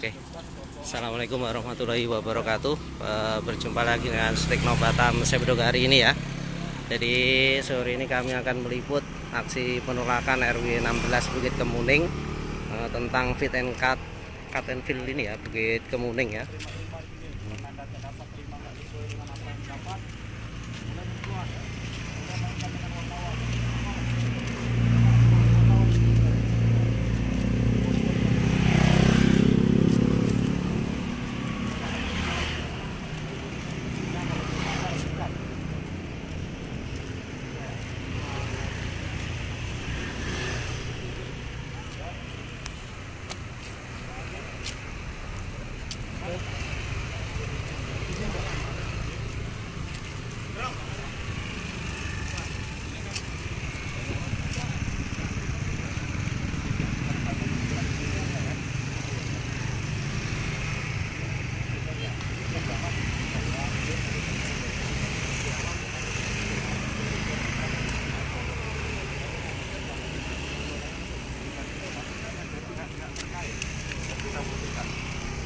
Oke, Assalamualaikum warahmatullahi wabarakatuh. Berjumpa lagi dengan Stikno Batam Sebedogari ini ya. Jadi sore ini kami akan meliput aksi penolakan RW 16 Bukit Kemuning tentang fit and cut and fill ini ya, Bukit Kemuning ya.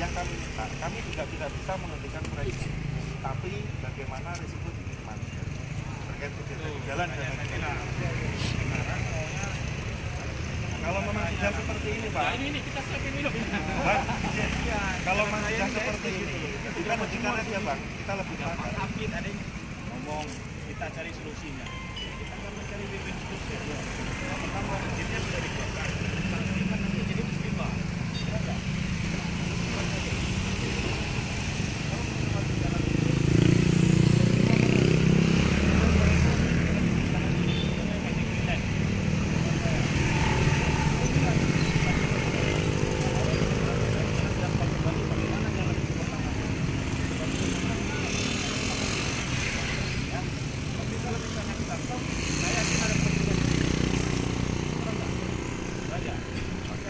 Yang kami minta, kami juga tidak bisa menghentikan proyek ini, tapi bagaimana risiko diminimalisir terkait kegiatan di jalan dan lain-lain. Kalau memang sudah seperti ini, Pak. Ini kita siapin minum. Bang, kalau memang sudah seperti ini, kita hentikan aja, Bang. Kita lebih sabar. Amin, ada ngomong, kita cari solusinya. Kita akan mencari win-win solusi. Yang pertama, izinnya sudah dikeluarkan. Nanti kan jadi musibah.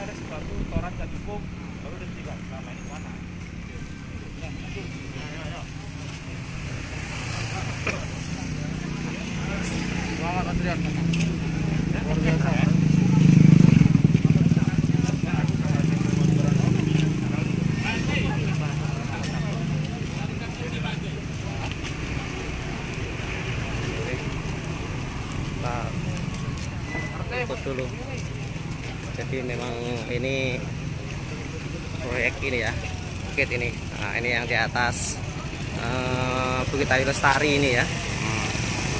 Ada sesuatu toran dan cukup baru dihentikan. Selama ini mana? Semangat antrian. Luar biasa. Nah, ikut dulu. Jadi memang ini proyek ini ya, bukit ini. Nah, ini yang di atas Bukit Ayu Lestari ini ya.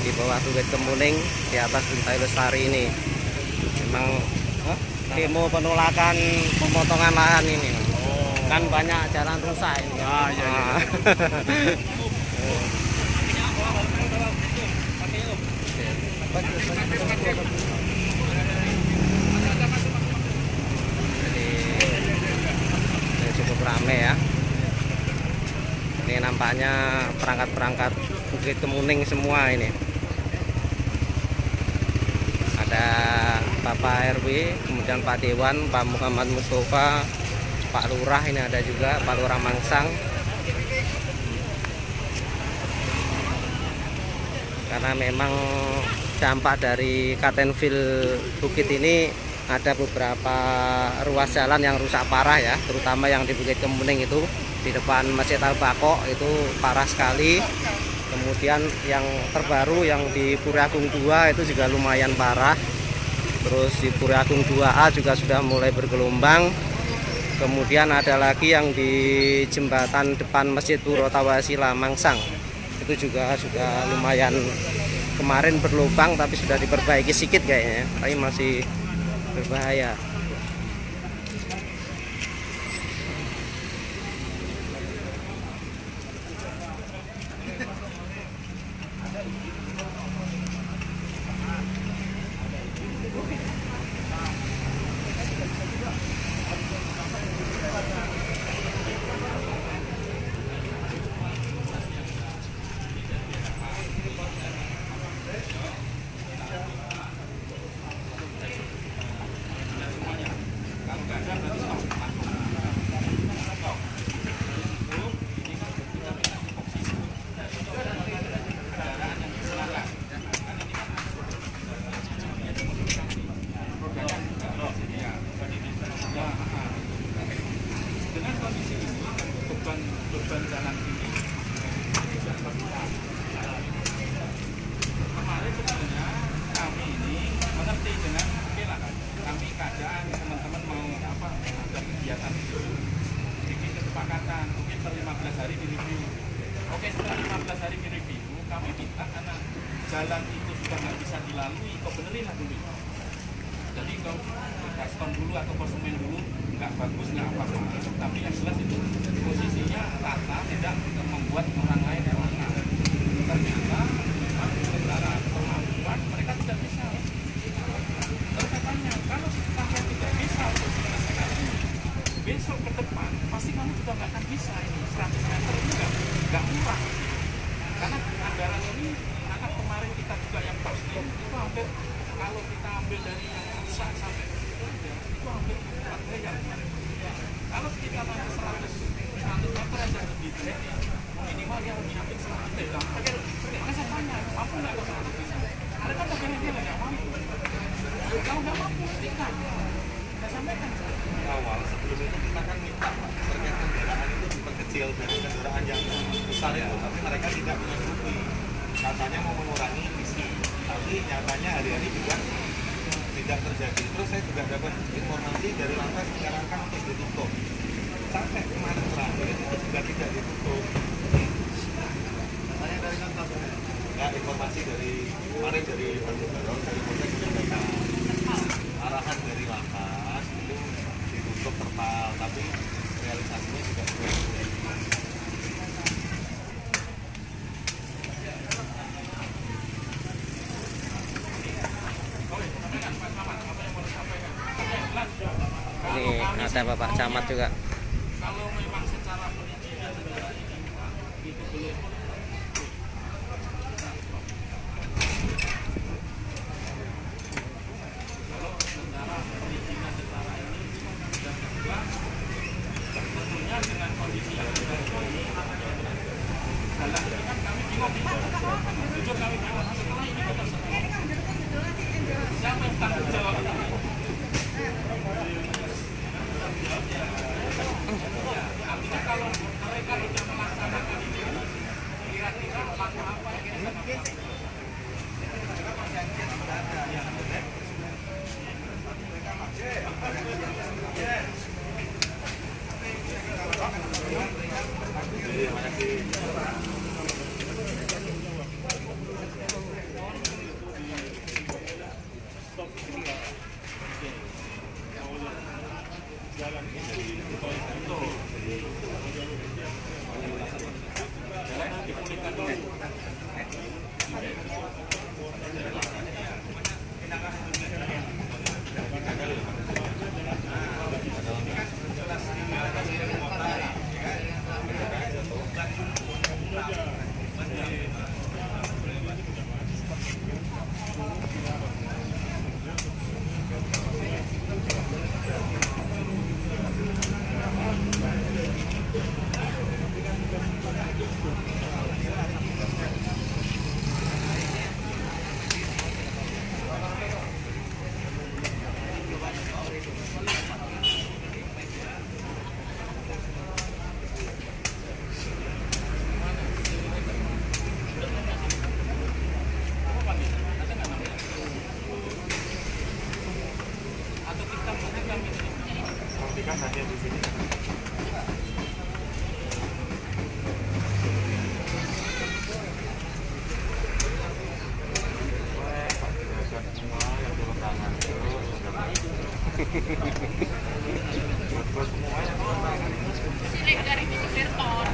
Di bawah Bukit Kemuning, di atas Bukit Ayu Lestari ini. Memang demo penolakan pemotongan lahan ini. Kan banyak jalan rusak ini. Cukup ramai ya. Ini nampaknya perangkat-perangkat Bukit Kemuning semua ini. Ada Bapak RW, kemudian Pak Dewan, Pak Muhammad Mustafa, Pak Lurah, ini ada juga Pak Lurah Mangsang. Karena memang dampak dari cut and fill bukit ini ada beberapa ruas jalan yang rusak parah ya, terutama yang di Bukit Kemuning itu di depan Masjid Al-Baqo itu parah sekali. Kemudian yang terbaru yang di Puri Agung 2 itu juga lumayan parah. Terus di Puri Agung 2A juga sudah mulai bergelombang. Kemudian ada lagi yang di jembatan depan Masjid Puro Tawasila Mangsang. Itu juga sudah lumayan kemarin berlubang tapi sudah diperbaiki sedikit kayaknya, tapi masih berbahaya. beban jalan ini tidak berkurang. Kemarin sebenarnya kami ini mengerti dengan oke lah, kami keadaan teman-teman mau apa ada kegiatan itu bikin kesepakatan mungkin per 15 hari di review. Oke, setelah 15 hari di review kami minta karena jalan itu sudah nggak bisa dilalui, kau benerin lah dulu. Jadi kau gaston dulu atau konsumen dulu nggak bagus nggak apa-apa, tapi yang jelas itu posisinya rata tidak membuat orang lain yang ternyata memang secara kemampuan mereka tidak bisa. Terus saya tanya, kalau kalian tidak bisa untuk menyelesaikan ini, besok ke depan pasti kamu juga nggak akan bisa ini 100 meter ini nggak murah. Karena anggaran ini, karena kemarin kita juga yang posting itu hampir kalau kita ambil dari yang rusak sampai itu hampir 4 miliar. Kalau kita mau 100 meter aja lebih minimal dia harus nyiapin 100 meter. Makanya saya tanya, mampu nggak kalau 100 bisa? Mereka tak kira-kira nggak mampu. Kalau nggak mampu, ikan. Saya sampaikan. Awal sebelum itu kita kan minta terkait kendaraan itu diperkecil dari kendaraan yang besar itu, tapi mereka tidak menyanggupi. Katanya mau mengurangi emisi, tapi nyatanya hari-hari juga tidak terjadi. Terus saya juga dapat informasi dari lantas menyarankan untuk ditutup. Sampai kemarin terakhir itu juga tidak ditutup. Katanya dari lantas ya, informasi dari kemarin dari Bandung dari Polres menyampaikan arahan dari lantas itu ditutup terpal, tapi realisasinya juga belum. Ini ada Bapak Camat juga. Kalau memang secara perizinan negara ini itu belum kalau secara perizinan negara ini dan kedua tentunya dengan kondisi yang sudah ini jalan ini kan kami bingung jujur kami bingung setelah ini kita semua siapa yang tanggung jawab ini? Artinya kalau mereka tidak melaksanakan ini, kira-kira langkah apa yang kita lakukan? Kan hanya di sini. Semua yang turun tangan terus semua yang turun tangan Silik dari Berton.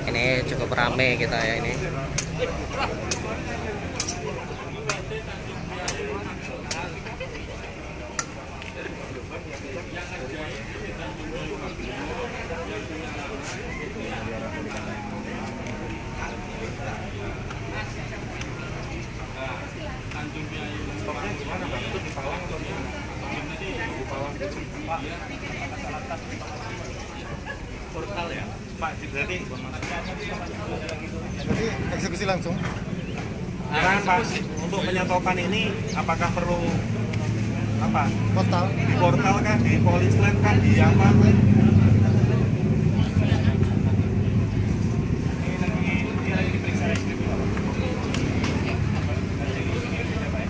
Ini cukup ramai kita ya ini. stoknya gimana Bang? Itu di Palang atau di mana? Di Palang itu portal ya? Pak, berarti eksekusi langsung. nah, Pak, untuk penyetopan ini apakah perlu apa? Total. Di portal kah, di Polisland kah, di apa?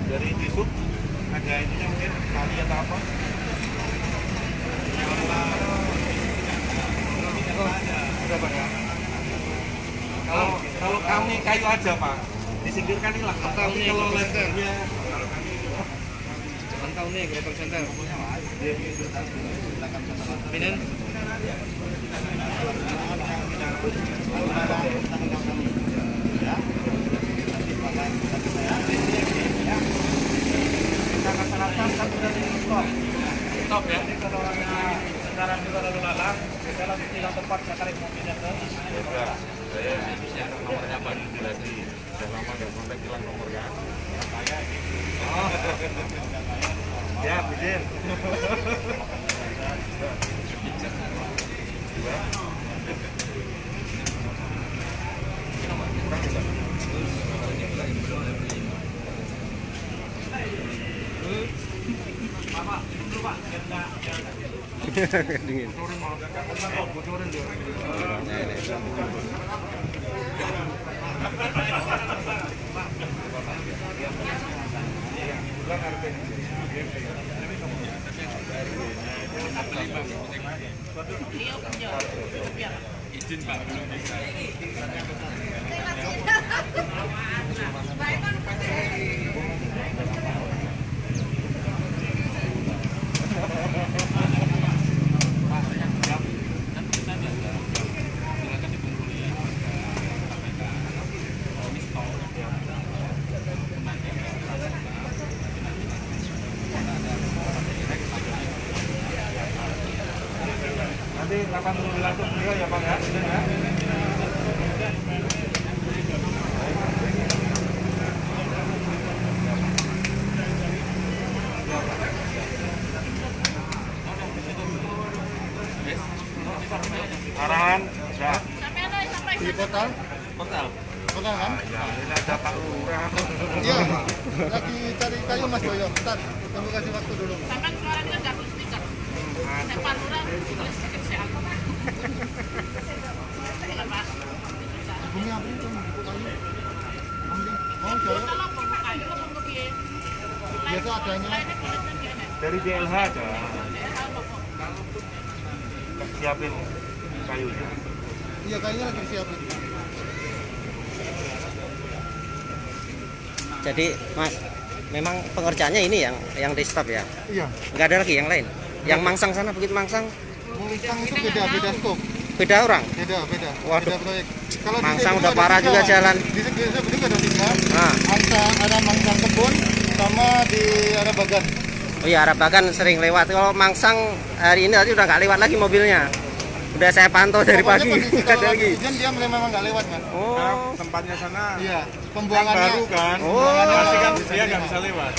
Dari Disub ada ininya mungkin kali atau apa? Ada Pak ya? Kalau kami kayu aja Pak, disingkirkan hilang. Tapi kalau lebarnya Mantau nih Global Center. Minen. stop ya. Sekarang juga lalu lalang, kita langsung hilang tempat sekali mau pindah ke. Saya nomornya Pak berarti sudah lama nggak kontak hilang nomornya. Ya, Bidin. Dingin. Izin Pak, belum bisa. Nanti akan turun langsung beliau ya Pak ya, Izin ya. Arahan, ya. Di portal. Portal. Portal kan? Ya, ini ada Pak Lurah. Iya. Lagi cari kayu Mas Yoyo. Bentar, tunggu kasih waktu dulu. Sampai suaranya nggak perlu speaker. Saya paluran, tulis speaker saya apa? Kenapa? Bunyi apa itu? Buku kayu. Ambil. Oh, Yoyo. Kalau mau kayu, mau ke piye? Biasa adanya. Lainnya kulitnya gini. Dari DLH ada. Kalau Siapin kayunya. Iya, kayunya lagi disiapin. Jadi Mas, memang pengerjaannya ini yang di stop ya? Iya. Nggak ada lagi yang lain? Yang Mangsang sana, Bukit Mangsang, Mangsang itu beda skop. beda orang? Beda. Waduh. Beda proyek. Kalau Mangsang di udah ada parah tiga. juga jalan. Di desa Beduk ada 3. Nah. Ada Mangsang Kebun sama di arah Bagan. Oh iya, Arabakan sering lewat. Kalau Mangsang hari ini tadi udah nggak lewat lagi mobilnya. Udah saya pantau dari pagi, Pokoknya nggak ada kalau lagi. hujan dia memang nggak lewat Mas. Oh, Tempatnya sana Iya, yang pembuangannya. baru kan. Oh. Pasti kan dia nggak bisa lewat.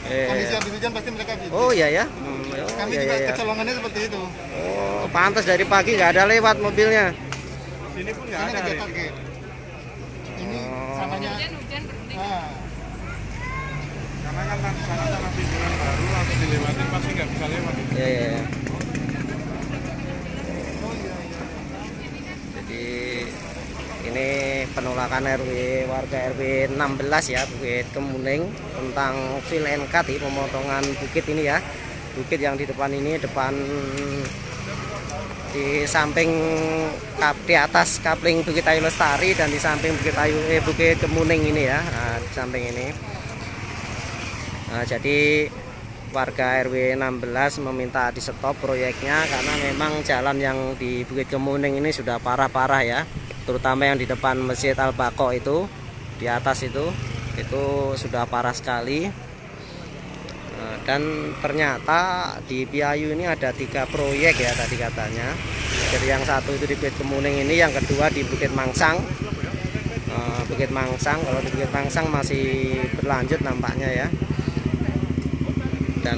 Kondisi habis hujan pasti mereka gitu. Oh iya ya. Kami Iya, juga iya. kecolongannya seperti itu. Oh, pantas dari pagi nggak ada lewat mobilnya. Sini pun nggak Karena ada. kerja Rik. target. Ini Oh. sananya. hujan berhenti. Nah, Karena kan sana tanah timbulan baru langsung dilewatin pasti nggak bisa lewat. Iya, iya, iya. oh iya. Jadi ini penolakan warga RW 16 ya, Bukit Kemuning, tentang fill and cut di pemotongan bukit ini ya. Bukit yang di depan ini, di samping di atas kapling Bukit Ayu Lestari dan di samping Bukit Kemuning ini ya. Nah, di samping ini. Nah, jadi warga RW 16 meminta di stop proyeknya karena memang jalan yang di Bukit Kemuning ini sudah parah-parah ya, terutama yang di depan Masjid Al-Baqo itu, di atas itu sudah parah sekali. Nah, dan ternyata di Piayu ini ada 3 proyek ya tadi katanya. Jadi yang satu itu di Bukit Kemuning ini, yang kedua di Bukit Mangsang. Bukit Mangsang, kalau di Bukit Mangsang masih berlanjut nampaknya ya. Dan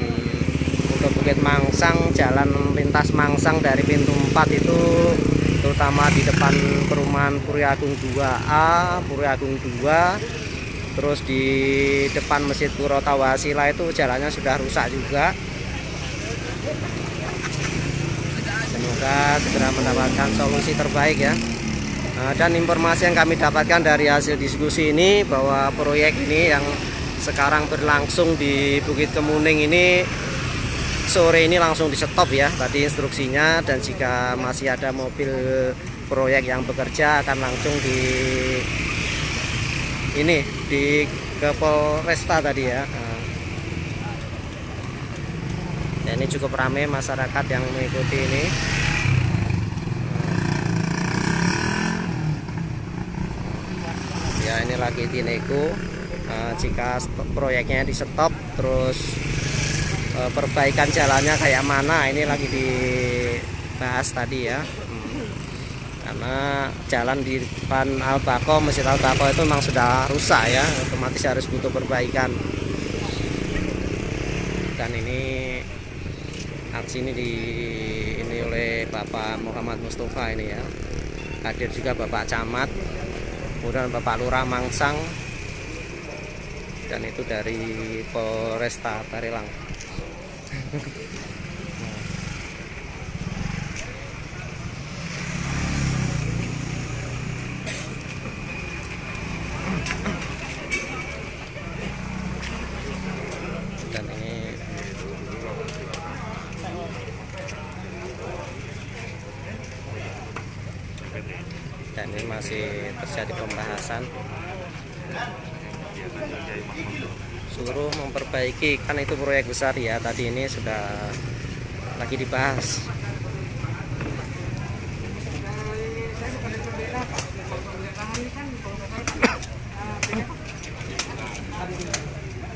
untuk Bukit Mangsang, jalan lintas Mangsang dari pintu 4 itu terutama di depan perumahan Puri Agung 2A, Puri Agung 2, terus di depan Masjid Puro Tawasila itu jalannya sudah rusak juga. Semoga segera mendapatkan solusi terbaik ya. Dan informasi yang kami dapatkan dari hasil diskusi ini bahwa proyek ini yang sekarang berlangsung di Bukit Kemuning ini sore ini langsung di stop ya tadi instruksinya, dan jika masih ada mobil proyek yang bekerja akan langsung di ke Polresta tadi ya. Ya, ini cukup ramai masyarakat yang mengikuti ini. Ya, ini lagi dinego. Jika proyeknya di stop, terus perbaikan jalannya kayak mana, ini lagi dibahas tadi ya. Karena jalan di depan Al-Baqo, Masjid Al-Baqo itu memang sudah rusak ya, otomatis harus butuh perbaikan. Dan ini aksi ini oleh Bapak Muhammad Mustafa ini ya. Hadir juga Bapak Camat, kemudian Bapak Lurah Mangsang, dan itu dari Polresta Barelang. Dan ini masih terjadi pembahasan, suruh memperbaiki, kan itu proyek besar ya, tadi ini sudah lagi dibahas.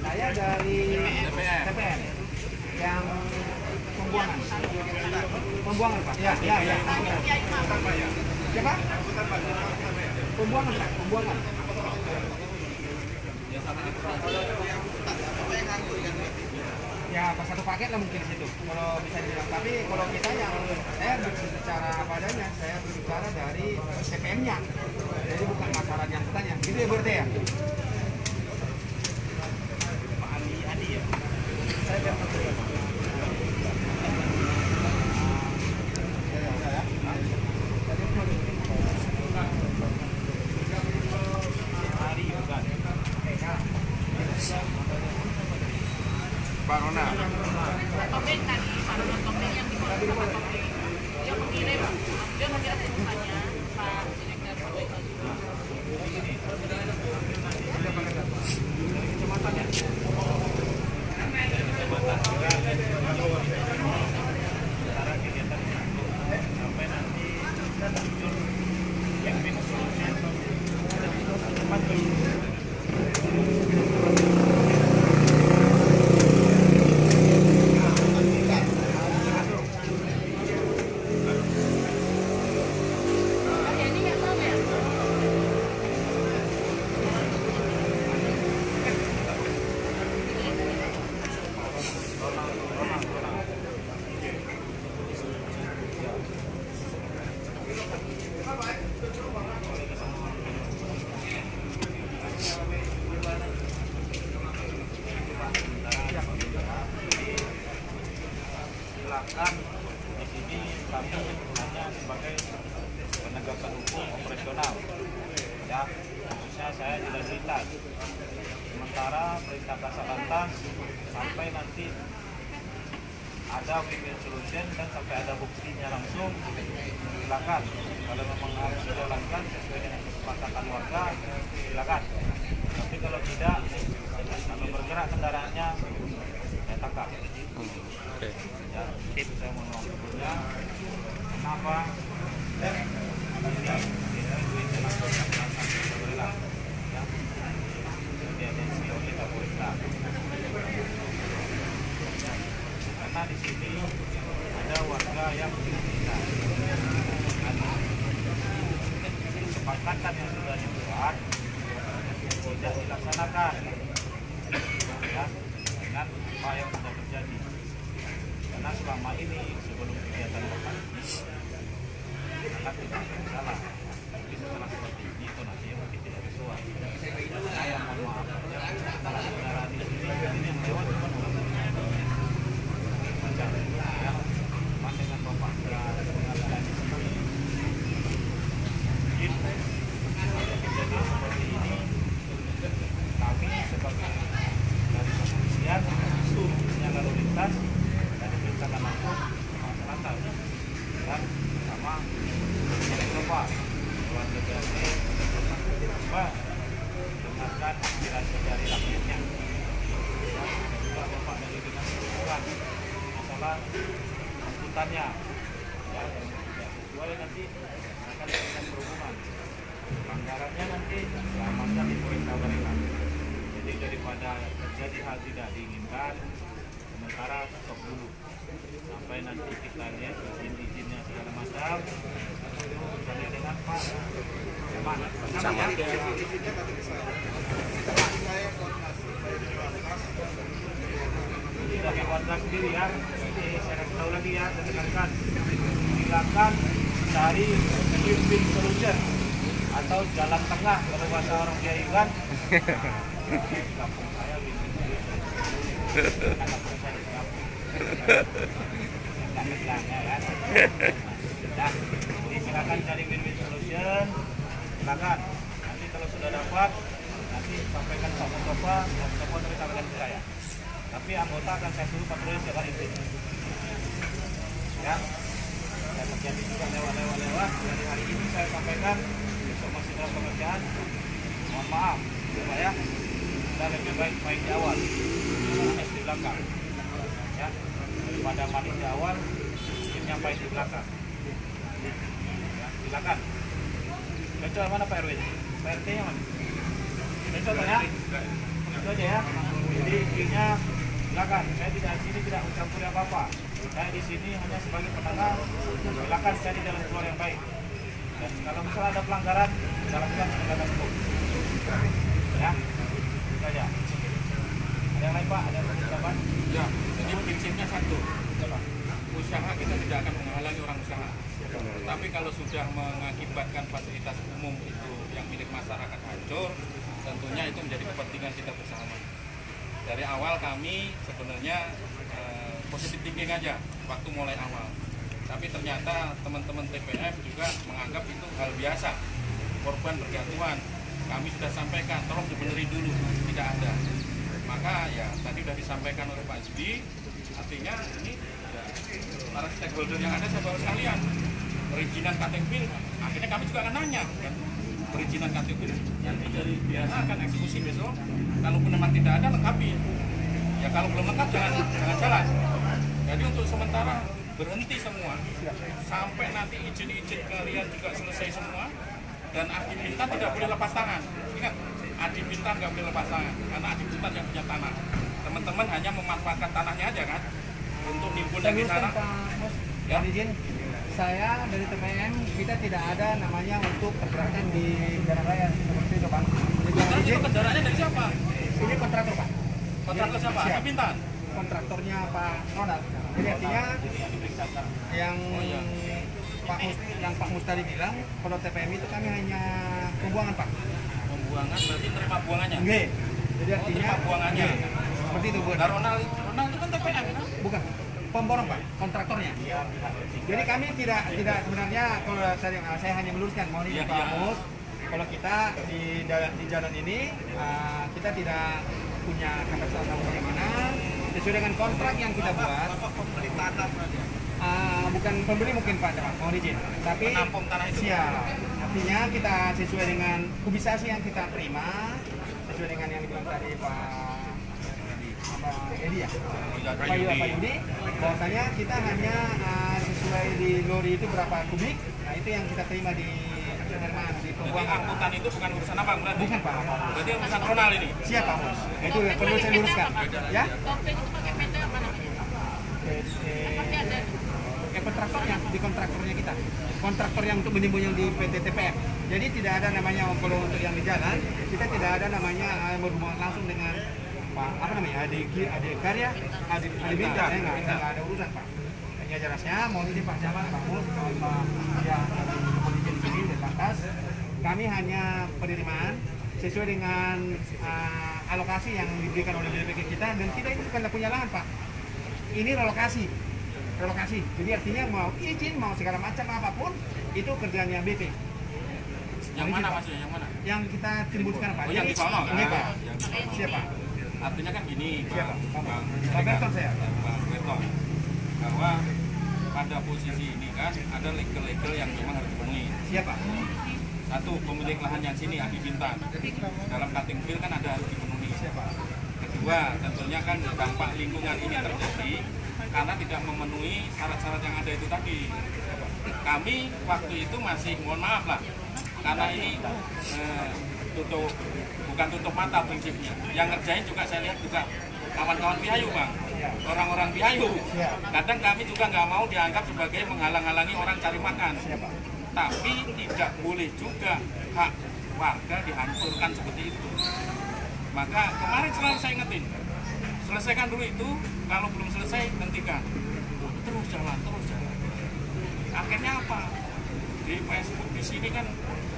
Saya dari TPN yang pembuangan Pak. Ya. Siapa? Pembuangan Pak, pembuangan. Ya, pas satu paket lah mungkin di situ. Kalau bisa dibilang. Tapi kalau kita yang saya berbicara apa adanya, saya berbicara dari TPM-nya. Jadi bukan masalah yang bertanya. Gitu ya berarti ya? Pak Adi ya. Saya biar Pak Rona. Topeng tadi, Pak Topeng yang di bawah Pak Topeng. Dia mengirim pesannya Pak Direktur Topeng. Silakan, di sini kami hanya sebagai penegakan hukum operasional ya, khususnya saya di lalu lintas. Sementara perintah Kasat sampai nanti ada win-win solution dan sampai ada buktinya langsung, silakan. Kalau memang harus dijalankan sesuai dengan kesepakatan warga, silakan. Tapi kalau tidak, kalau bergerak kendaraannya, ya tangkap. Ya, itu saya mau ngomongnya. Kenapa? Karena di sini ada warga yang tidak, kesepakatan yang sudah dibuat tidak dilaksanakan ya, dengan apa yang sudah terjadi. Karena selama ini sebelum kegiatan lokasi, anak tidak salah. Tapi setelah seperti ini itu nanti mungkin tidak sesuai. Saya mohon maaf saja, kalau kendaraan di sini yang lewat cuma macam ya, cuman dengan bapak pengadilan di sini mungkin ada kejadian seperti ini. Kami sebagai dari kepolisian khususnya lalu lintas dan diperintahkan langsung masyarakat dan bersama Bapak keluarga BRT coba dengarkan aspirasi dari rakyatnya. Juga Bapak dari dinas perhubungan masalah angkutannya ya, yang tidak sesuai nanti akan dinas perhubungan. Pelanggarannya nanti selamatkan di perintah mereka. Jadi daripada terjadi hal tidak diinginkan, sementara stop dulu sampai nanti kita lihat izin-izinnya segala macam. Itu misalnya dengan Pak sama ya. Sebagai kontrak sendiri ya, jadi saya kasih tahu lagi ya, saya tekankan silakan cari win-win solution atau jalan tengah kalau bahasa orang Jawa kan. Kampung saya win-win solution. Kampung saya di kampung. Nggak bilangnya kan. Nah, jadi silakan cari win-win solution. Silakan. Nanti kalau sudah dapat, nanti sampaikan Pak Mustafa, Pak Mustafa nanti sampaikan ke saya. Tapi anggota akan saya suruh patroli setiap hari itu. Ya. Dan terjadi juga lewat. Dari hari ini saya sampaikan besok masih dalam pengerjaan. Mohon maaf, Pak ya. Kita lebih baik di awal, es di belakang. Ya, daripada manis di awal, mungkinnya pahit di belakang. Ya, silakan. Contoh mana Pak Erwin? Pak RT-nya mana? Contoh ya. Itu aja ya. Jadi intinya silakan. Saya tidak di sini tidak mencampuri apa-apa. Saya di sini hanya sebagai penengah. Silakan cari jalan keluar yang baik. Dan kalau misalnya ada pelanggaran, kita lakukan penegakan hukum. Ya, itu aja. Ada yang lain Pak? Ada yang ucapan? Ya, jadi prinsipnya satu. Usaha kita tidak akan menghalangi orang usaha. Tapi kalau sudah mengakibatkan fasilitas umum itu yang milik masyarakat hancur, tentunya itu menjadi kepentingan kita bersama. Dari awal kami sebenarnya positif thinking aja waktu mulai awal. Tapi ternyata teman-teman TPM juga menganggap itu hal biasa. Korban berjatuhan. Kami sudah sampaikan, tolong dibenerin dulu, tidak ada. Maka ya tadi sudah disampaikan oleh Pak Zbi, artinya ini ya, para stakeholder yang ada saudara sekalian, perizinan KTP, akhirnya kami juga akan nanya kan, perizinan KTP nanti dari biasa akan eksekusi besok, kalaupun memang tidak ada lengkapi. Ya kalau belum lengkap jangan jalan. Jadi untuk sementara berhenti semua sampai nanti izin-izin kalian juga selesai semua. Dan Adi Bintan tidak boleh lepas tangan. Ingat, Adi Bintan nggak boleh lepas tangan karena Adi Bintan yang punya tanah. Teman-teman hanya memanfaatkan tanahnya aja kan untuk nimbun dari sana. Ya, izin saya dari TPM kita tidak ada namanya untuk pergerakan di jalan raya seperti itu Pak. Jadi kendaraannya dari siapa? Ini kontraktor Pak. Kontraktor siapa? Adi Bintan. Kontraktornya Pak Ronald. Jadi artinya yang Pak Mustari bilang kalau TPM itu kami hanya pembuangan Pak. Pembuangan berarti terima buangannya. Enggak. Jadi artinya terima buangannya. Seperti itu Bu. Nah, Ronald itu kan TPM kan? Bukan. Pemborong Pak, kontraktornya. Jadi kami tidak sebenarnya kalau saya hanya meluruskan mohon izin Pak Mus. Kalau kita di jalan ini kita tidak punya kapasitas bagaimana sesuai dengan kontrak yang kita buat. Pembeli tanah berarti. Bukan pembeli mungkin Pak, mohon izin. Tapi Penampung tanah itu. siap. Artinya kita sesuai dengan kubisasi yang kita terima, sesuai dengan yang dibilang tadi Pak Edi ya. Pak Yudi, bahwasanya kita hanya sesuai di lori itu berapa kubik. Nah itu yang kita terima di penerimaan di Jadi pembuangan. angkutan itu bukan urusan apa berarti? Bukan Pak. Berarti urusan Ronald ini. Siap Pak Mus. Itu yang perlu saya luruskan. Ya. Topeng itu pakai PT apa namanya? Pasti ada. Kontraktornya di kontraktornya kita, kontraktor yang untuk menimbun yang di PT TPM. Jadi tidak ada namanya kalau untuk yang di jalan kita tidak ada namanya berhubungan langsung dengan Pak apa namanya Adi Karya Adi Bintan. Nggak ada urusan Pak. Hanya jelasnya mohon izin Pak Jamal Pak Mus Pak ya kami hanya penerimaan sesuai dengan alokasi yang diberikan oleh BPK kita, dan kita ini bukan punya lahan Pak, ini relokasi. Jadi artinya mau izin, mau segala macam apapun itu kerjaannya BP. Yang mana maksudnya? Yang mana? Yang kita timbulkan Pak. Oh, yang di sono kan? Ini Pak. Yang di sono. Siapa? Artinya kan gini, Siapa? Bang Berton saya. Bang Berton, bahwa pada posisi ini kan ada legal yang memang harus dipenuhi. Siapa? Satu, pemilik lahan yang sini Adi Bintan. Dalam cutting field kan ada harus dipenuhi. Siapa? Kedua, tentunya kan dampak lingkungan ini terjadi karena tidak memenuhi syarat-syarat yang ada itu tadi. Kami waktu itu masih, mohon maaf lah, karena ini bukan tutup mata prinsipnya. Yang ngerjain juga saya lihat juga kawan-kawan Pihayu Bang, orang-orang Pihayu. Kadang kami juga nggak mau dianggap sebagai menghalang-halangi orang cari makan. Tapi tidak boleh juga hak warga dihancurkan seperti itu. Maka kemarin selalu saya ingetin, selesaikan dulu itu, kalau belum selesai hentikan. Terus jalan. Akhirnya apa? Di Facebook di sini kan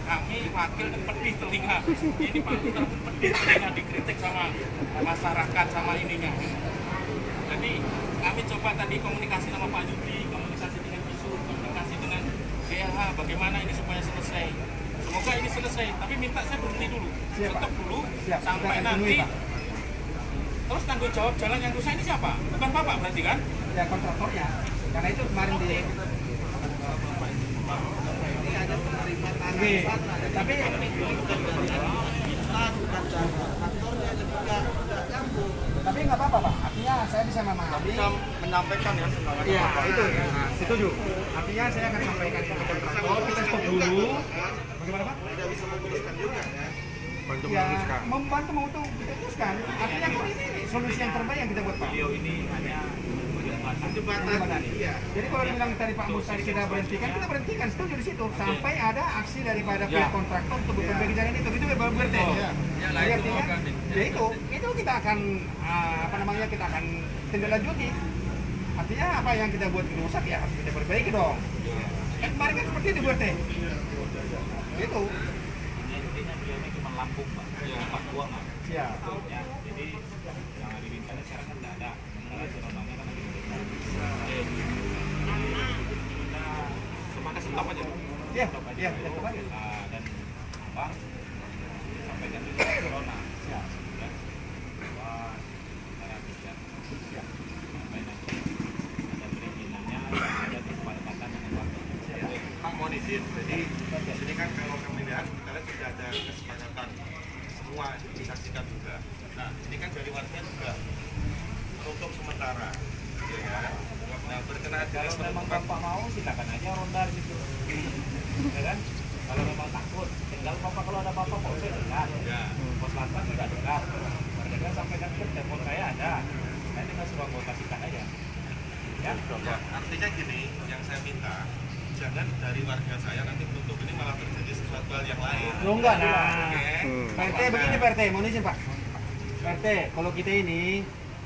kami wakil dan pedih telinga. Ini Pak Putra pedih telinga dikritik sama masyarakat sama ininya. Jadi kami coba tadi komunikasi sama Pak Yudi, komunikasi dengan Bisu, komunikasi dengan BLH, bagaimana ini supaya selesai. Semoga ini selesai, tapi minta saya berhenti dulu, stop dulu, sampai nanti. Terus tanggung jawab jalan yang rusak ini siapa? Bukan Bapak berarti kan? Ya kontraktornya. Karena itu kemarin di tapi tapi nggak apa-apa Pak. Artinya saya bisa memahami. Bisa menyampaikan ya sebenarnya. Iya itu. Nah, setuju. Artinya saya akan sampaikan ke kontraktor. Kita stop dulu. Bagaimana Pak? Tidak bisa memutuskan juga ya. Ya, membantu untuk memutuskan. Artinya ini solusi yang terbaik yang kita buat Pak. Ini hanya jembatan. Iya. Jadi kalau dibilang tadi Pak Musa kita berhentikan, setuju di situ sampai ada aksi daripada pihak kontraktor untuk memperbaiki jalan itu. Itu baru berarti. Jadi artinya, ya itu kita akan kita akan tindak lanjuti. Artinya apa yang kita buat rusak ya harus kita perbaiki dong. Kan kemarin kan seperti itu berarti. Itu. Intinya beliau ini cuma Lampung Pak, Papua Pak. Ya. Jadi yang ada di Bintang sekarang kan nggak ada. Undang-undangnya kan lagi kita semangat stop aja. Iya, kita coba aja. Dan apa? Sampaikan juga corona. Ya. Bahwa cara kerja. Ya. Sampai nanti ada perizinannya, ada kesepakatan dengan warga. Pak mohon izin. Jadi ini kan kalau kami lihat kita lihat sudah ada kesepakatan semua disaksikan juga. Nah ini kan dari warga juga untuk sementara. Ya. Nah berkenaan Kalau memang Bapak mau silakan aja ronda gitu. Ya kan? Kalau memang takut, tinggal Bapak kalau ada apa-apa polsek dekat. ya. Pos lantas juga dekat. Mereka sampaikan ke telepon saya ada. Saya tinggal suruh anggota sikat aja. Ya, Ya, artinya gini, yang saya minta jangan dari warga saya nanti menutup ini malah terjadi sesuatu hal yang lain. Lo enggak nah. Oke. Pak RT begini Pak RT, mohon izin Pak. Pak RT, kalau kita ini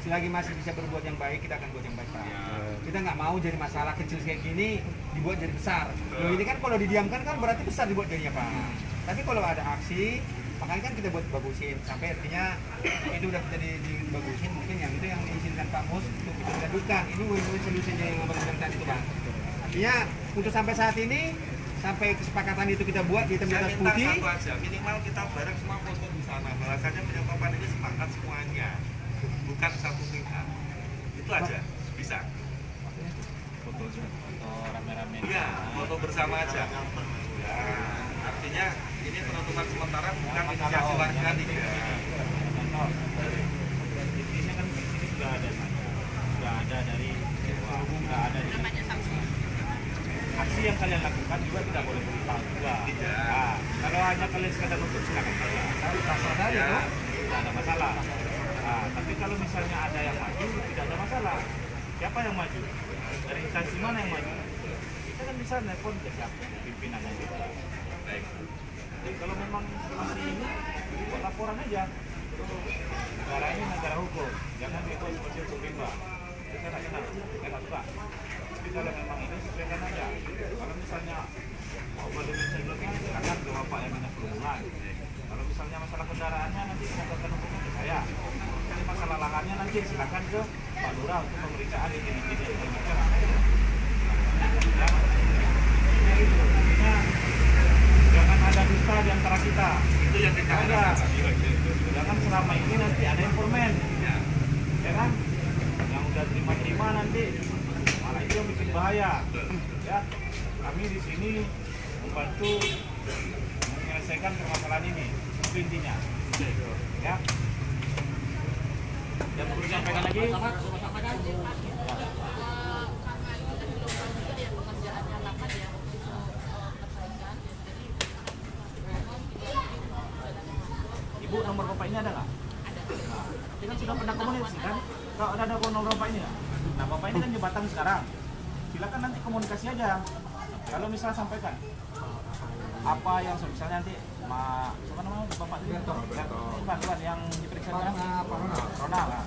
selagi masih bisa berbuat yang baik, kita akan buat yang baik Pak. Kita nggak mau jadi masalah kecil kayak gini dibuat jadi besar. Loh, ini kan kalau didiamkan kan berarti besar dibuat jadinya Pak. Tapi kalau ada aksi, makanya kan kita buat bagusin sampai artinya itu udah kita dibagusin, mungkin yang itu yang diizinkan Pak Mus untuk kita lanjutkan. Ini win-win solusinya yang Abang bilang tadi itu Pak. Artinya untuk sampai saat ini sampai kesepakatan itu kita buat di Saya atas minta putih. satu aja, minimal kita bareng semua foto di sana. Bahasanya penyetopan ini sepakat semuanya, bukan satu pihak. Itu aja, bisa. foto rame-rame. Iya, foto bersama aja. Ya, artinya ini penutupan sementara bukan inisiasi warga tidak. Intinya kan di sini sudah ada dari sudah ada di namanya sanksi. aksi yang kalian lakukan juga tidak boleh berubah juga. Tidak. Nah, kalau hanya kalian sekadar nutup silakan saja. Kasar tadi Ya, tuh. Tidak ada masalah. Nah, tapi kalau misalnya ada yang maju, tidak ada masalah. Siapa yang maju? Dari instansi mana yang maju? Kita kan bisa nelpon ke siapa? Pimpinannya juga. baik. Jadi kalau memang masih ini, buat laporan aja. Negara ini negara hukum. Jangan dibuat seperti hukum rimba. Kita nggak kenal, kita nggak suka. Tapi kalau memang ini sesuaikan aja. Kalau misalnya mau berdiri sebelumnya, silakan ke bapak yang minta usulan. Kalau misalnya masalah kendaraannya nanti silakan hubungi ke saya. Nanti masalah lahannya nanti silakan ke Pak Lurah untuk pemeriksaan izin-izin yang macam. Intinya jangan ada dusta di antara kita. Itu yang kita Ada. harapkan. Jangan selama ini nanti ada informan, ya kan? Yang udah terima-terima nanti malah itu yang bikin bahaya. Ya, kami di sini membantu menyelesaikan permasalahan ini. Itu intinya. Ya. Dan perlu disampaikan lagi. Karena itu kan juga dia pekerjaannya lapan ya untuk perbaikan. Jadi Ibu, nomor bapak ini ada nggak? ada. Nah, ini kan sudah pernah komunikasi kan? Kalau ada nomor bapak ini nggak? Nah, bapak ini kan jembatan sekarang. Silakan nanti komunikasi aja. Kalau misalnya sampaikan apa yang misalnya nanti siapa namanya bapak itu? Bukan yang diperiksa sekarang. Ronald. Nah,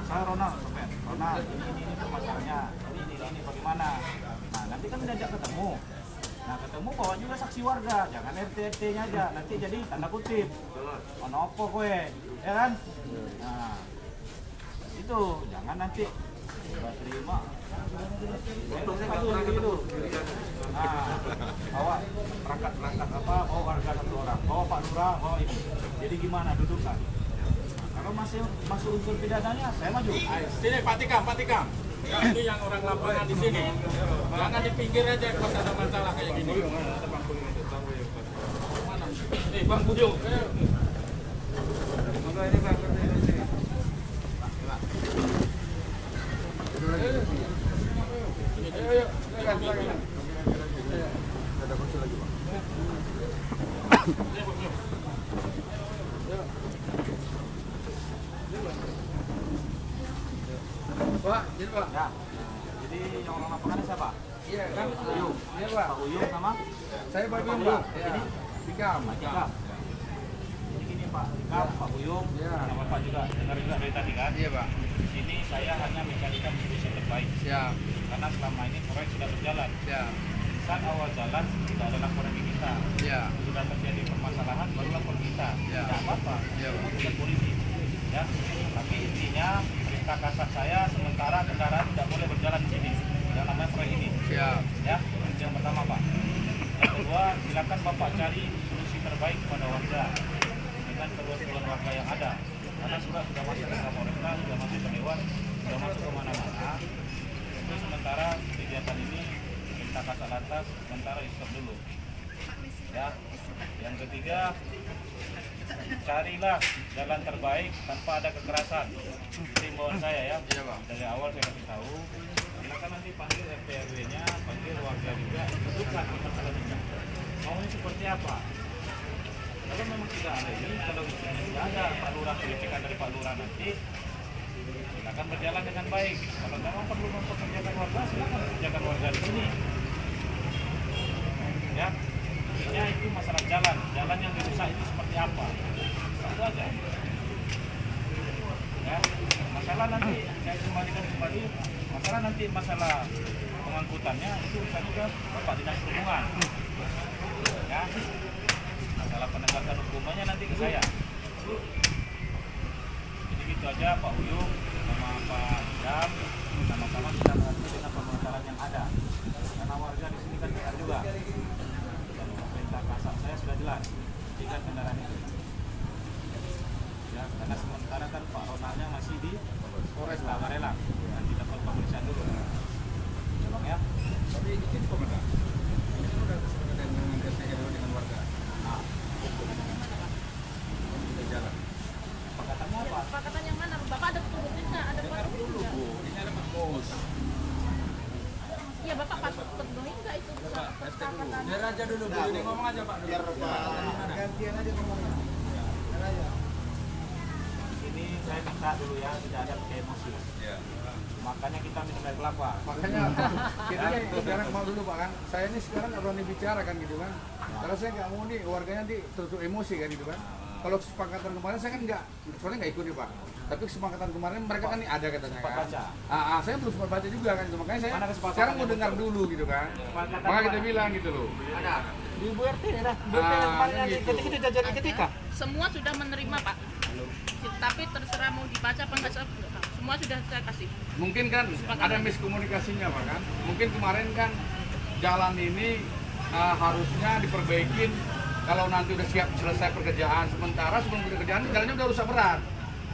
saya Ronald, Sopen. Ronald, ini permasalahannya. Ini bagaimana? Nah, nanti kan diajak ketemu. Nah, ketemu bawa juga saksi warga, jangan RT-nya aja. Nanti jadi tanda kutip. Ono opo kowe, ya kan? Nah, itu jangan nanti terima. Itu. Nah, bawa perangkat apa? Bawa warga satu orang, bawa Pak Lurah, bawa ini. Jadi gimana dudukkan? Kalau masuk unsur pidananya, saya maju. Sini Pak Tikam. Ini yang orang lapangan di sini. Jangan di pinggir aja pas ada masalah kayak gini. Mana? Bang Buyung. Pak, jadi Pak. Ya. Jadi yang orang lapangan siapa? Iya kan? Uyung. Iya Pak. Pak Uyung sama Saya Pak Buyung Uyung. Pak. Ini Tikam. Pak Tikam. Jadi gini Pak Tikam, Pak Uyung, Ya. sama Pak juga dengar juga dari tadi kan? Iya Pak. Di sini saya hanya mencarikan solusi terbaik Siap. karena selama ini proyek sudah berjalan. Siap. Saat awal jalan tidak ada laporan di kita. Iya. Sudah terjadi permasalahan baru lapor kita. Ya. Tidak apa-apa. Ya, Pak. Bukan polisi. Ya. Tapi intinya perintah kasat saya sementara kendaraan tidak boleh berjalan di sini. Yang namanya proyek ini. Siap. Ya, itu yang pertama Pak. Yang kedua, silakan Bapak cari solusi terbaik kepada warga dengan keluhan warga yang ada. Karena sudah masuk ke Kapolresta, sudah masuk ke Dewan, sudah masuk ke mana-mana. Itu sementara kegiatan ini minta kasat lantas sementara stop dulu. Ya. Yang ketiga, carilah jalan terbaik tanpa ada kekerasan. Itu himbauan saya ya. Iya, Pak. Dari awal saya kasih tahu. Silakan nanti panggil RT RW-nya, panggil warga juga, tentukan masalah ini. Maunya seperti apa? Kalau memang tidak ada ini, kalau misalnya tidak ada Pak Lurah, kritikan dari Pak Lurah nanti, silakan berjalan dengan baik. Kalau memang perlu mempekerjakan warga, silakan kerjakan warga di sini. Ya, intinya itu masalah jalan yang dirusak itu seperti apa? Itu aja. Ya, masalah nanti saya kembalikan kembali. Masalah nanti masalah pengangkutannya itu urusan juga Bapak Dinas Perhubungan. Ya, masalah penegakan hukumannya nanti ke saya. Jadi gitu aja Pak Uyung sama Pak Idam sama-sama kita mengerti dengan permasalahan yang ada. Karena warga di sini kan kita juga. Dan perintah kasat saya sudah jelas. Jika kendaraan itu. Ya, karena sementara kan Pak Ronaldnya masih di Polres Barelang. Nanti dapat pemeriksaan dulu. Tolong ya. Tapi ini pemerintah. Ini kan udah kesepakatan dengan RT dengan warga. Nah, Kita jalan. kesepakatannya apa? Kesepakatan yang mana? Bapak ada petunjuknya nggak? Ada petunjuk nggak? Ini ada Pak Bos. Iya Bapak patut penuhi nggak itu kesepakatan? Biar aja dulu, Bu. Ini ngomong aja Pak. Biar gantian aja ngomongnya. Biar aja. Ini saya minta dulu ya, tidak ada pakai emosi. Iya. Makanya kita minum air kelapa. Makanya kita sekarang mau dulu Pak kan. Saya ini sekarang nggak berani bicara kan gitu kan. Karena saya nggak mau nih warganya nanti tutup emosi kan gitu kan. kalau kesepakatan kemarin saya kan soalnya nggak ikut nih Pak. Tapi kesepakatan kemarin mereka kan ada katanya kan. Saya belum sempat baca juga kan, makanya saya sekarang mau dengar dulu gitu kan. Maka kita bilang gitu loh. Di BRT ya, BRT yang kemarin gitu. ketika dijajari ketika. Semua sudah menerima Pak. Tapi terserah mau dibaca apa enggak, semua sudah saya kasih. Mungkin kan ada miskomunikasinya Pak kan. Mungkin kemarin kan jalan ini harusnya diperbaikin kalau nanti udah siap selesai pekerjaan. Sementara sebelum pekerjaan jalannya udah rusak berat.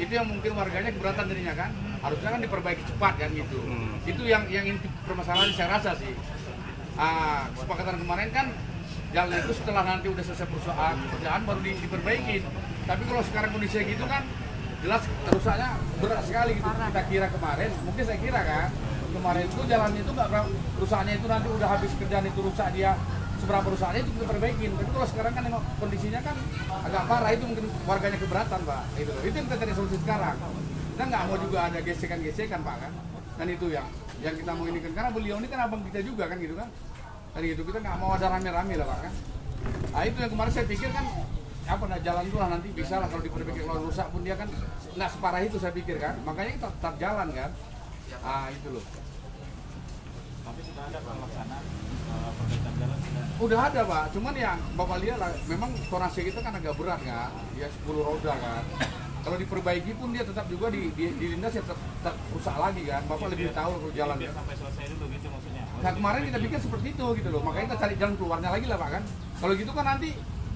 Itu yang mungkin warganya keberatan jadinya kan. Harusnya kan diperbaiki cepat kan gitu. Itu yang inti permasalahan saya rasa sih. Kesepakatan kemarin kan jalan itu setelah nanti udah selesai pekerjaan baru diperbaikin. Tapi kalau sekarang kondisinya gitu kan jelas rusaknya berat sekali gitu. Kita kira kemarin, mungkin saya kira kan kemarin itu jalan itu nggak rusaknya itu nanti udah habis kerjaan itu rusak dia seberapa rusaknya itu kita perbaikin. Tapi kalau sekarang kan kondisinya kan agak parah, itu mungkin warganya keberatan Pak. Itu yang kita cari solusi sekarang. Kita nggak mau juga ada gesekan-gesekan Pak kan. Dan itu yang kita mau ini kan, karena beliau ini kan abang kita juga kan gitu kan. Dan gitu kita nggak mau ada rame-rame lah Pak kan. Nah itu yang kemarin saya pikir kan jalan itu lah nanti bisa lah kalau diperbaiki, kalau rusak pun dia kan nggak separah itu saya pikir kan. Makanya kita tetap jalan kan. Itu loh. Tapi sudah ada pelaksanaan perbaikan jalan sudah. Udah ada Pak, cuman yang Bapak lihat lah, memang tonase kita kan agak berat kan, ya 10 roda kan. Kalau diperbaiki pun dia tetap juga dilindas ya tetap rusak lagi kan. Bapak lebih tahu kalau jalan. Biar sampai selesai dulu gitu maksudnya. Nah kemarin kita pikir seperti itu gitu loh, makanya kita cari jalan keluarnya lagi lah Pak kan. Kalau gitu kan nanti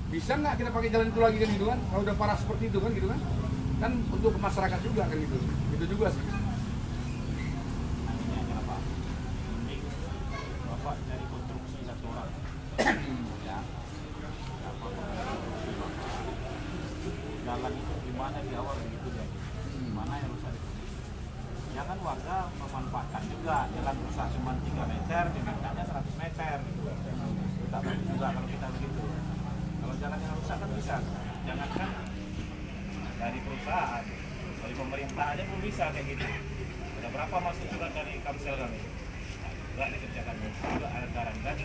bisa nggak kita pakai jalan itu lagi kan gitu kan? Kalau udah parah seperti itu kan gitu kan? Kan untuk ke masyarakat juga kan gitu. Itu juga sih. Bapak dari konstruksi satu orang ya jalan itu gimana di awal begitu ya, gimana yang rusak itu, jangan warga memanfaatkan juga jalan rusak cuma 3 meter dimintanya 100 meter tidak bagus juga kalau kita begitu. Kalau jalan yang rusak kan bisa, jangankan dari perusahaan, dari pemerintah aja pun bisa kayak gitu. Ada berapa masuk surat dari Kamsel kami nggak dikerjakan juga ada anggaran kan.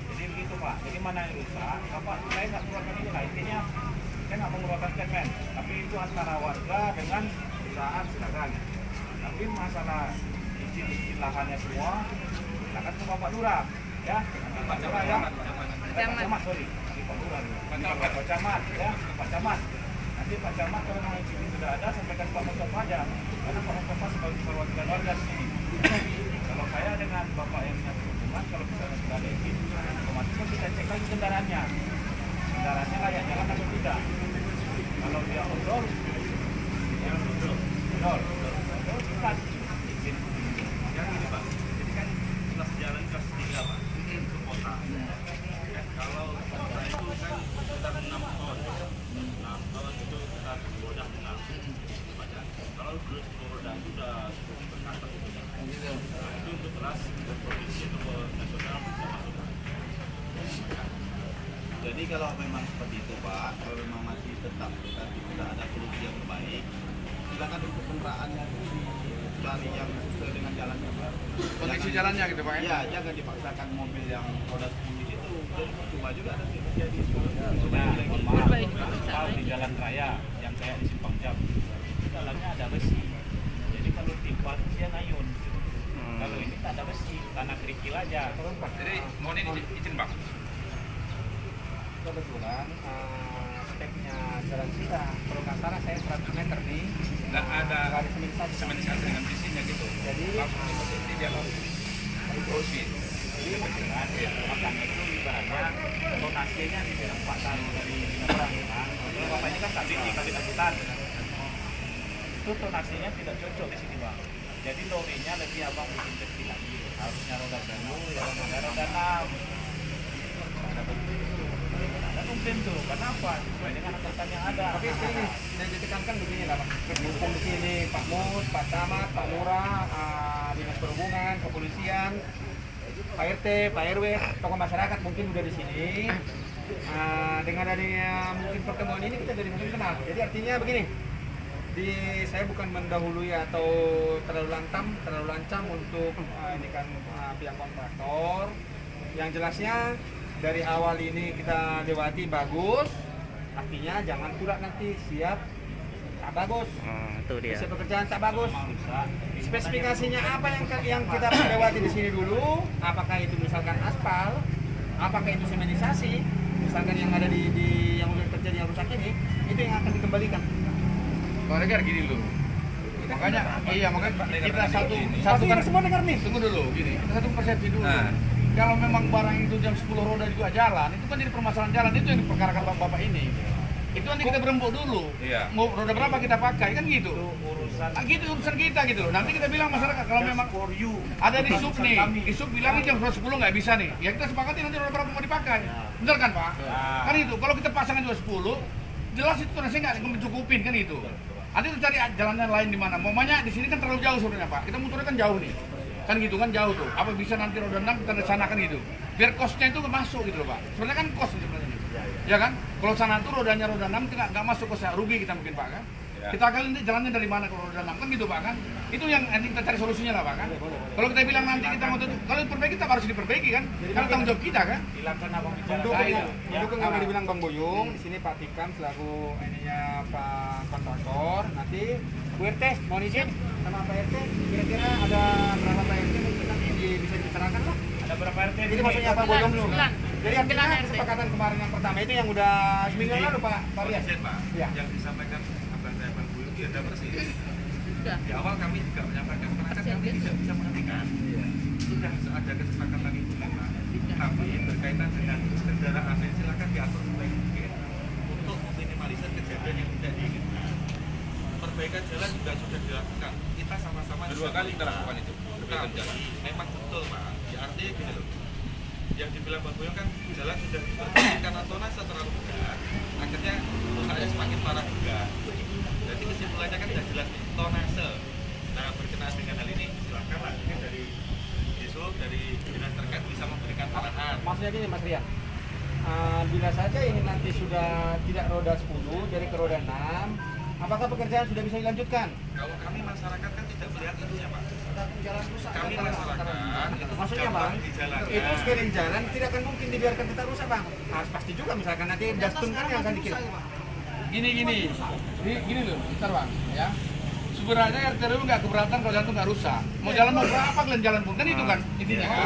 Jadi begitu Pak, jadi mana yang rusak Bapak, saya nggak keluarkan ini lah, intinya saya nggak mengeluarkan statement, tapi itu antara warga dengan perusahaan silakan. Tapi masalah izin lahannya semua silakan ke Bapak Lurah ya, Pak Lurah ya, Pak Camat sorry, Pak Lurah, Pak Camat ya, Pak Camat. Nanti Pak Camat kalau mau izin sudah ada sampaikan Pak Mustafa aja, karena Pak Mustafa sebagai perwakilan warga di sini. Kalau saya dengan Bapak yang punya hubungan, kalau misalnya sudah ada izin, otomatis kan kita cek lagi kendaraannya layak jalan atau tidak. Kalau dia odol, bukan izin. Yang ini Pak, jadi kan kelas jalan kelas 3 Pak, ke kota. Kalau kota itu kan sekitar 6 ton itu kita bodah 6. Kalau dulu 10 roda itu sudah berkata itu untuk kelas provinsi atau nasional bisa masuk. Jadi kalau memang seperti itu Pak, kalau memang masih tetap tadi sudah ada solusi yang terbaik, silakan untuk kendaraannya dari yang sesuai dengan jalannya Pak. Kondisi jalannya gitu Pak ya? Iya, jangan dipaksakan mobil yang roda 10 di situ, jadi cuma juga nanti terjadi. Maaf di jalan raya yang kayak di Simpang Jam, jalannya ada besi. Jadi kalau timpal dia ngayun. Kalau ini tak ada besi, tanah kerikil aja. Jadi mohon ini izin Bang. Kebetulan speknya jalan kita, kalau nggak salah saya 100 meter nih. Nggak ada semenjak dengan visinya gitu. Jadi ini dia mau prosit. Jadi makanya itu ibaratnya donasinya dibilang Pak Tanu dari orang kan. Kalau Bapak ini kan tadi di Kabin Angkutan. Itu donasinya tidak cocok di sini Bang. Jadi lorinya lebih abang bikin kecil lagi. Harusnya roda 10, ya roda 6. Ada komplain tuh, kenapa? Sesuai dengan angkatan yang ada. Tapi ini saya ditekankan begini lah Pak. Mumpung di sini Pak Mus, Pak Camat, Pak Lurah, Dinas Perhubungan, Kepolisian, Pak RT, Pak RW, tokoh masyarakat mungkin udah di sini. Dengan adanya mungkin pertemuan ini kita jadi mungkin kenal. Jadi artinya begini, saya bukan mendahului atau terlalu lancang untuk ini kan pihak kontraktor. Yang jelasnya dari awal ini kita lewati bagus, Artinya jangan pula nanti siap tak bagus. Itu dia. Isi pekerjaan tak bagus. Spesifikasinya apa yang kita lewati di sini dulu? Apakah itu misalkan aspal? Apakah itu semenisasi? Misalkan yang ada di yang udah terjadi yang rusak ini, itu yang akan dikembalikan. Kalau dengar gini loh. Makanya kita satu Kan semua dengar nih. tunggu dulu gini. Kita satu persepsi dulu. Kalau memang barang itu jam 10 roda juga jalan, itu kan jadi permasalahan jalan, itu yang diperkarakan bapak-bapak ini. Itu nanti kita berembuk dulu. Mau roda berapa kita pakai kan gitu. Gitu urusan kita gitu loh. Nanti kita bilang masyarakat kalau memang ada di sub nih, di sub bilang jam 10 nggak bisa nih. Ya kita sepakati nanti roda berapa mau dipakai. Bener kan Pak? Kan itu. Kalau kita pasang juga 10, jelas itu nasi nggak mencukupin kan itu. Nanti kita cari jalan lain di mana. Momanya di sini kan terlalu jauh sebenarnya Pak. Kita motornya kan jauh nih. Kan gitu kan jauh tuh. Apa bisa nanti roda 6 kita rencanakan gitu. Biar kosnya itu masuk gitu loh Pak. Sebenarnya kan kos sebenarnya. Ya kan? Kalau sana tuh rodanya roda 6 kita nggak masuk kosnya, rugi kita mungkin Pak kan? Kita kali nanti jalannya dari mana kalau roda 6 kan gitu Pak kan? Itu yang nanti kita cari solusinya lah Pak kan? Kalau kita bilang nanti kita mau tutup, kalau diperbaiki kita harus diperbaiki kan? Karena tanggung jawab kita kan? Mendukung apa yang dibilang Bang Boyong, di sini Pak Tikam selaku ininya Pak kontraktor, nanti Bu RT mohon izin sama Pak RT, kira-kira ada berapa Pak RT mungkin nanti bisa dibicarakan lah. Ada berapa RT? Jadi maksudnya Pak Boyong dulu. Jadi artinya kesepakatan kemarin yang pertama itu yang udah seminggu lalu Pak Rias. Pak, Ya. yang disampaikan abang saya Bang Buyung dia ada persis. Sudah. Di awal kami juga menyampaikan perangkat kami tidak bisa menghentikan. Sudah ada kesepakatan itu memang. Tapi berkaitan dengan kendaraan silakan diatur sebaik mungkin untuk meminimalisir kejadian yang tidak diinginkan. Perbaikan jalan juga sudah dilakukan. Kita sama-sama 2 kali kita lakukan itu. Perbaikan Tapi jalan. memang betul Pak. Di artinya gini loh. Yang dibilang Bang Boyong kan jalan sudah diperbaiki karena tonase terlalu berat. Akhirnya rusaknya semakin parah juga. Jadi kesimpulannya kan sudah jelas nih, tonase. Nah berkenaan dengan hal ini silakan lah mungkin dari Disub, dari dinas terkait bisa memberikan arahan. Maksudnya gini Mas Rian, bila saja ini nanti sudah tidak roda 10 jadi ke roda 6, apakah pekerjaan sudah bisa dilanjutkan? Kalau kami masyarakat kan tidak melihat itu ya Pak. Jalan rusak. Kami masyarakat itu Maksudnya gampang Bang, di jalan. itu sekeliling jalan tidak akan mungkin dibiarkan kita rusak Bang. Harus pasti juga misalkan nanti dustun kan yang akan dikirim. Gini loh, bentar Bang, ya. Sebenarnya RT RW nggak keberatan kalau jalan itu nggak rusak. Mau jalan mau berapa kalian jalan pun kan itu kan intinya kan.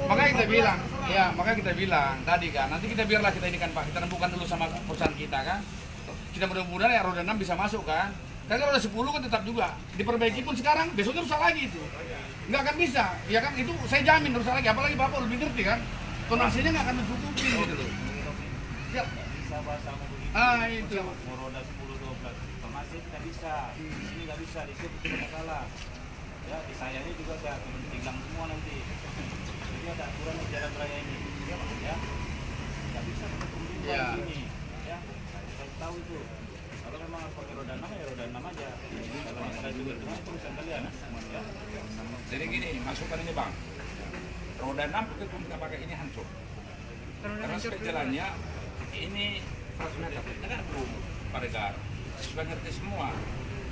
Makanya kita bilang, tadi kan, nanti kita biarlah kita ini kan Pak, kita rembukan dulu sama perusahaan kita kan. Kita mudah-mudahan ya roda 6 bisa masuk kan. Kan kalau roda 10 kan tetap juga diperbaiki pun sekarang besoknya rusak lagi itu. Nggak akan bisa, ya kan itu saya jamin rusak lagi. Apalagi Bapak lebih ngerti kan, tonasenya nggak akan mencukupi gitu loh. Siap. Bisa bahasa begini. Itu. Mau roda 10 12 masih tidak bisa. Di sini nggak bisa, di situ tidak masalah. Ya, di saya ini juga saya tinggal semua nanti. Jadi ada aturan di jalan raya ini. Ya. Nggak bisa kita tungguin di sini. Ya. Saya tahu itu. Kalau memang harus pakai roda 6 ya roda 6 aja. Kalau yang ada juga itu urusan kalian. Ya. Jadi gini, masukan ini Bang. Roda 6 itu kita pakai ini hancur. Karena spek jalannya ini 100 meter. Kita kan belum paregar. Sudah ngerti semua.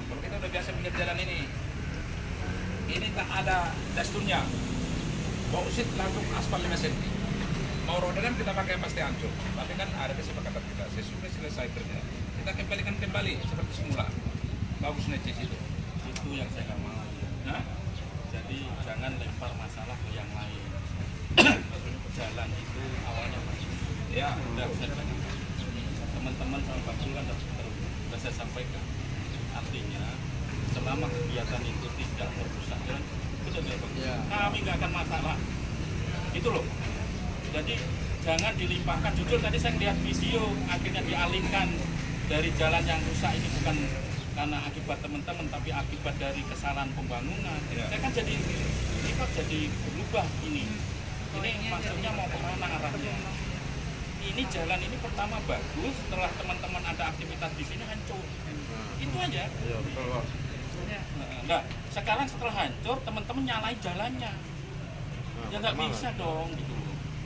Kalau kita udah biasa pinggir jalan ini tak ada dasturnya. Bauksit langsung aspal 5 cm. Mau roda 6 kita pakai pasti hancur. Tapi kan ada kesepakatan kita. Sesudah selesai kerja, kita kembalikan kembali seperti semula. Bagus necis itu. Itu yang saya nggak mau. Nah, Jadi jangan lempar masalah ke yang lain. Jalan itu awalnya bagus. ya Udah teman-teman sama Pak Bung kan sudah saya sampaikan. Artinya selama kegiatan itu tidak merusak jalan, itu dia Bang. Kami nggak akan masalah. Itu loh. Jadi jangan dilimpahkan. Jujur tadi saya lihat video akhirnya dialihkan dari jalan yang rusak ini bukan karena akibat teman-teman tapi akibat dari kesalahan pembangunan. Saya kan jadi ini kok jadi berubah ini. Ini maksudnya mau kemana arahnya? Ini jalan ini pertama bagus, setelah teman-teman ada aktivitas di sini hancur. Itu aja. Nah, sekarang setelah hancur teman-teman nyalain jalannya. Ya nggak bisa dong gitu.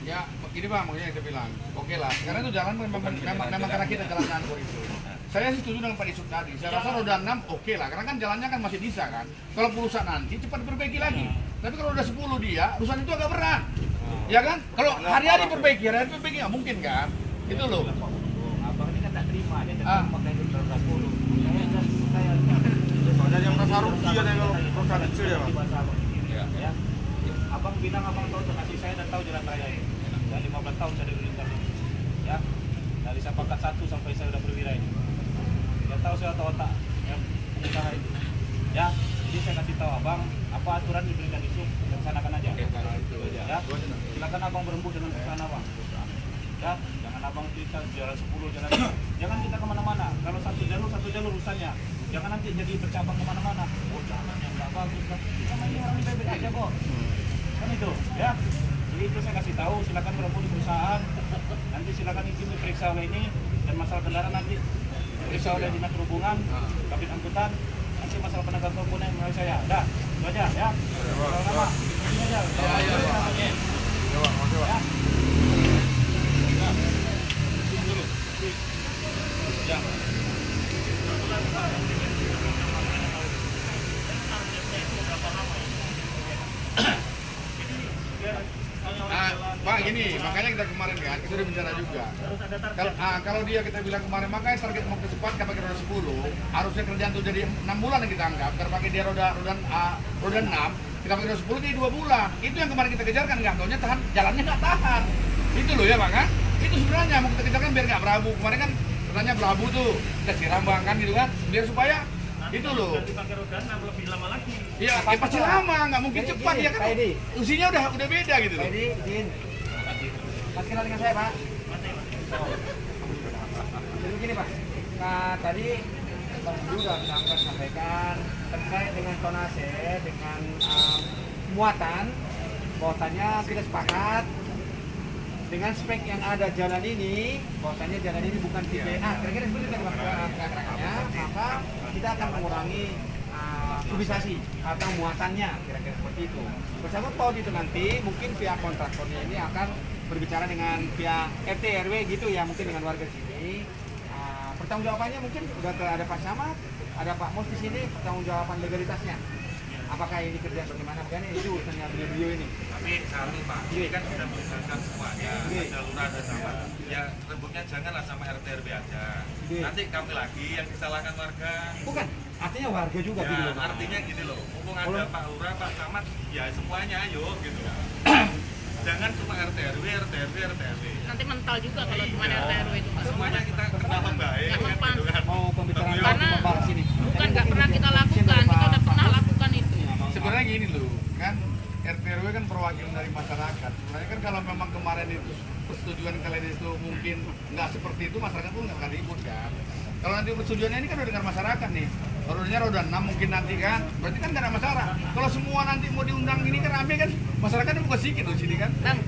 Ya, begini Bang, makanya kita bilang, oke lah. Sekarang itu jalan memang karena kita jalan hancur itu. Saya sih setuju dengan Pak Isuk tadi. Saya rasa roda 6 oke lah, karena kan jalannya kan masih bisa kan. Kalau rusak nanti cepat diperbaiki lagi. Tapi kalau udah 10 dia, rusak itu agak berat. Ya kan? Kalau hari-hari perbaiki nggak mungkin kan? Itu loh. Abang ini kan tak terima, dia tetap pakai itu 210. Saya Soalnya yang merasa rugi kan kalau perusahaan kecil ya Pak. ya. Abang bilang abang tahu donasi saya dan tahu jalan raya ini. Dan 15 tahun saya di lintas ini. Ya. Dari Sepakat 1 sampai saya udah perwira ini. Dia tahu saya tahu otak ya pengusaha itu. Ya. Jadi saya kasih tahu abang apa aturan diberikan itu laksanakan aja. Ya. Silakan abang berembuk dengan perusahaan abang. Ya, jangan abang kita jalan 10 jalan. Jangan kita kemana-mana. Kalau satu jalur urusannya. Jangan nanti jadi bercabang kemana-mana. Oh jangan yang nggak bagus lah. Sama ini orang baik-baik aja kok. Kan itu, ya. Jadi itu saya kasih tahu. Silakan berembuk di perusahaan. Nanti silakan izin diperiksa oleh ini dan masalah kendaraan nanti diperiksa oleh dinas perhubungan, kabin angkutan. Nanti masalah penegakan hukum yang melalui saya. Dah, itu aja ya. Kalau nama, ini aja. Ya. Pak gini, makanya kita kemarin kan, kita udah bicara juga. Kalau dia kita bilang kemarin, makanya target mau ke cepat pakai roda 10, harusnya kerjaan itu jadi 6 bulan yang kita anggap. Terpakai dia roda 6, kita pakai roda 10 jadi 2 bulan. Itu yang kemarin kita kejar kan, nggak taunya tahan, jalannya nggak tahan. Itu loh ya Bang kan? Itu sebenarnya mau kita kejar kan biar nggak berabu. Kemarin kan katanya berabu tuh, kita siram Bang kan gitu kan, biar supaya itu loh. Dipakai roda 6 lebih lama lagi. Iya, pasti lama, nggak mungkin cepat ya kan. Usianya udah beda gitu loh. Mas kenal dengan saya Pak. Jadi begini Pak, nah tadi Bang Budi sudah sampaikan terkait dengan tonase, dengan muatan, bahwasannya kita sepakat dengan spek yang ada jalan ini, bahwasannya jalan ini bukan tipe A, kira-kira seperti itu kata-katanya, maka kita akan mengurangi kubisasi atau muatannya, kira-kira seperti itu. Bersama Pak itu nanti mungkin pihak kontraktornya ini akan berbicara dengan pihak RT RW gitu ya, mungkin dengan warga sini. Pertanggungjawabannya mungkin udah ada Pak Samad, ada Pak Mos di sini, pertanggungjawaban legalitasnya. Apakah ini kerja bagaimana? Kan itu urusannya beliau ini. Tapi satu Pak, ini kan sudah melibatkan semuanya, ada lurah, ada sama. Ya rembuknya janganlah sama RT RW aja. Nanti kami lagi yang disalahkan warga. Bukan, artinya warga juga Ya, gitu loh. artinya gini loh, mumpung ada Pak Lurah, Pak Camat, ya semuanya ayo gitu. Jangan cuma RT RW. Nanti mental juga kalau cuma RT RW itu. Semuanya kita kena membaik Nggak kan mempan. gitu kan. Mau pembicaraan Karena membahas ini. bukan nggak pernah kita lakukan, kita udah pernah lakukan itu. Sebenarnya gini loh, kan RT RW kan perwakilan dari masyarakat. Sebenarnya kan kalau memang kemarin itu persetujuan kalian itu mungkin nggak seperti itu, masyarakat pun nggak akan ribut kan. Kalau nanti persetujuannya ini kan udah dengar masyarakat nih, rodanya roda 6 mungkin nanti kan, berarti kan nggak ada masalah. Kalau semua nanti mau diundang ini kan rame kan, masyarakatnya bukan sedikit loh sini kan. Bang,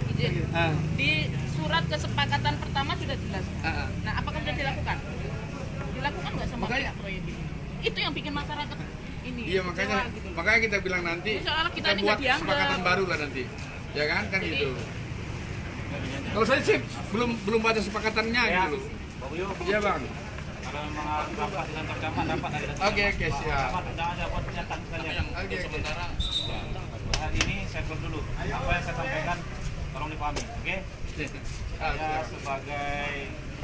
di surat kesepakatan pertama sudah jelas. Nah, apakah sudah dilakukan? Dilakukan nggak sama Makanya- pihak proyek ini? Itu yang bikin masyarakat ini. Iya makanya kecewa gitu. makanya kita bilang nanti Soalnya kita ini buat nggak dianggap. kesepakatan baru lah nanti, ya kan Jadi- gitu. Kalau saya sih belum baca kesepakatannya Ya, gitu. Pak Buyo, Iya bang. kalau memang rapat dengan Pak Camat, rapat dari Oke, siap. Camat, udah ada buat pernyataan sekalian. Oke. Hari ini saya close dulu. Apa yang saya sampaikan, tolong dipahami, oke? Saya sebagai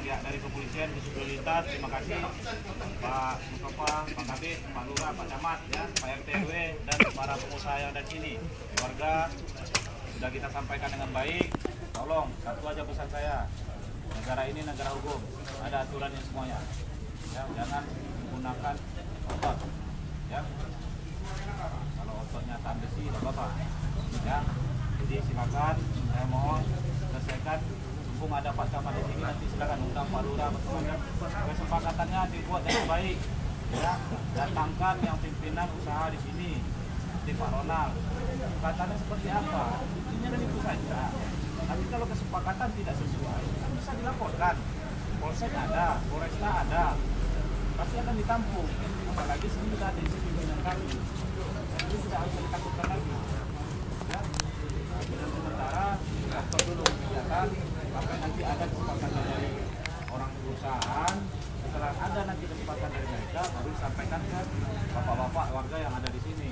pihak dari kepolisian khusus lalu lintas, terima kasih Pak Mustafa, Pak Kabit, Pak Lurah, Pak Camat, ya, Pak RT RW dan para pengusaha yang ada di sini. Warga sudah kita sampaikan dengan baik. Tolong satu aja pesan saya, negara ini negara hukum, ada aturannya semuanya. Ya, jangan menggunakan otot. Ya, kalau ototnya tahan besi, tidak apa-apa. Ya, jadi silakan, saya mohon selesaikan. Mumpung ada Pak Camat di sini, nanti silakan undang Pak Lurah, kesepakatannya dibuat dengan baik. Ya, datangkan yang pimpinan usaha di sini, seperti Pak Ronald. Kesepakatannya seperti apa? Intinya kan itu saja. Tapi kalau kesepakatan tidak sesuai, kan bisa dilaporkan. Polsek ada, Polresta ada, pasti akan ditampung. Apalagi sini sudah ada isi pimpinan kami. Jadi tidak harus ditakutkan lagi. Ya, dan sementara kita stop dulu kegiatan sampai nanti ada kesepakatan dari orang perusahaan. Setelah ada nanti kesepakatan dari mereka, baru disampaikan ke bapak-bapak warga yang ada di sini.